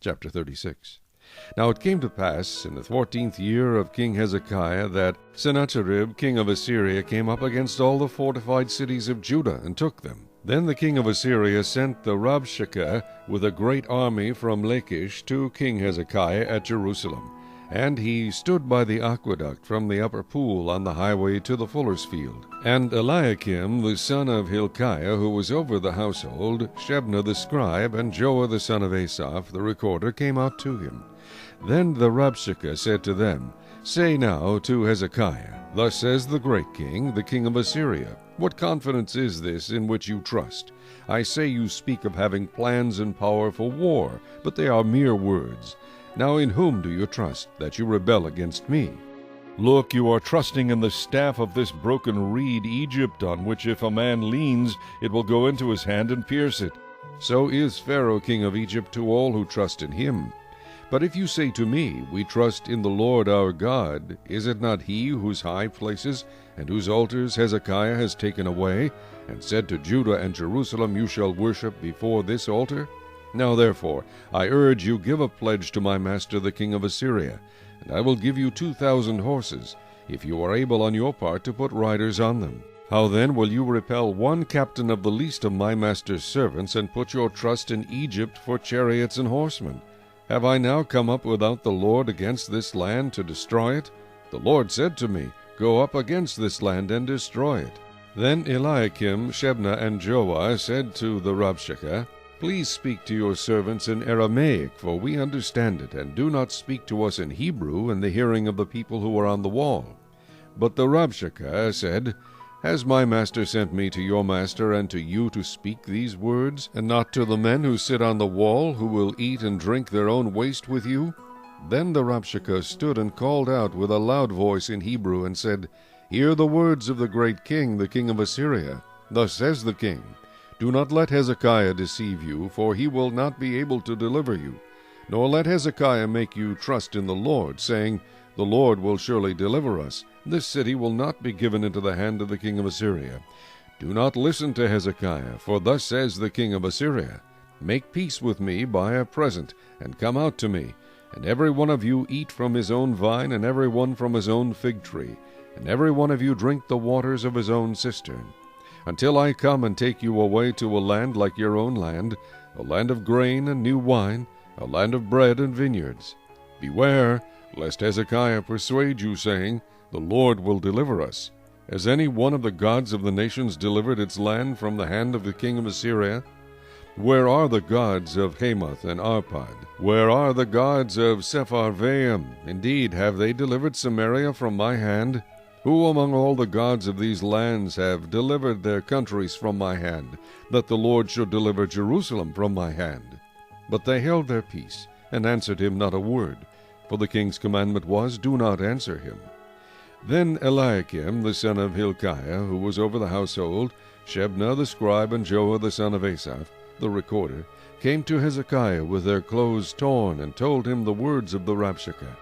Chapter 36. Now it came to pass in the 14th year of King Hezekiah that Sennacherib king of Assyria came up against all the fortified cities of Judah and took them. Then the king of Assyria sent the Rabshakeh with a great army from Lachish to King Hezekiah at Jerusalem. And he stood by the aqueduct from the upper pool on the highway to the fuller's field. And Eliakim the son of Hilkiah, who was over the household, Shebna the scribe, and Joah the son of Asaph the recorder came out to him. Then the Rabshakeh said to them, Say now to Hezekiah, Thus says the great king, the king of Assyria, What confidence is this in which you trust? I say you speak of having plans and power for war, but they are mere words. Now in whom do you trust, that you rebel against me? Look, you are trusting in the staff of this broken reed Egypt, on which if a man leans, it will go into his hand and pierce it. So is Pharaoh king of Egypt to all who trust in him. But if you say to me, We trust in the Lord our God, is it not he whose high places and whose altars Hezekiah has taken away, and said to Judah and Jerusalem, You shall worship before this altar? Now therefore, I urge you, give a pledge to my master the king of Assyria, and I will give you 2,000 horses, if you are able on your part to put riders on them. How then will you repel one captain of the least of my master's servants, and put your trust in Egypt for chariots and horsemen? Have I now come up without the Lord against this land to destroy it? The Lord said to me, Go up against this land and destroy it. Then Eliakim, Shebna, and Joah said to the Rabshakeh, Please speak to your servants in Aramaic, for we understand it, and do not speak to us in Hebrew in the hearing of the people who are on the wall. But the Rabshakeh said, Has my master sent me to your master and to you to speak these words, and not to the men who sit on the wall, who will eat and drink their own waste with you? Then the Rabshakeh stood and called out with a loud voice in Hebrew, and said, Hear the words of the great king, the king of Assyria. Thus says the king, Do not let Hezekiah deceive you, for he will not be able to deliver you. Nor let Hezekiah make you trust in the Lord, saying, The Lord will surely deliver us. This city will not be given into the hand of the king of Assyria. Do not listen to Hezekiah, for thus says the king of Assyria, Make peace with me by a present, and come out to me, and every one of you eat from his own vine, and every one from his own fig tree, and every one of you drink the waters of his own cistern, until I come and take you away to a land like your own land, a land of grain and new wine, a land of bread and vineyards. Beware, lest Hezekiah persuade you, saying, The Lord will deliver us. Has any one of the gods of the nations delivered its land from the hand of the king of Assyria? Where are the gods of Hamath and Arpad? Where are the gods of Sepharvaim? Indeed, have they delivered Samaria from my hand? Who among all the gods of these lands have delivered their countries from my hand, that the Lord should deliver Jerusalem from my hand? But they held their peace, and answered him not a word, for the king's commandment was, Do not answer him. Then Eliakim the son of Hilkiah, who was over the household, Shebna the scribe, and Joah the son of Asaph, the recorder, came to Hezekiah with their clothes torn, and told him the words of the Rabshakeh.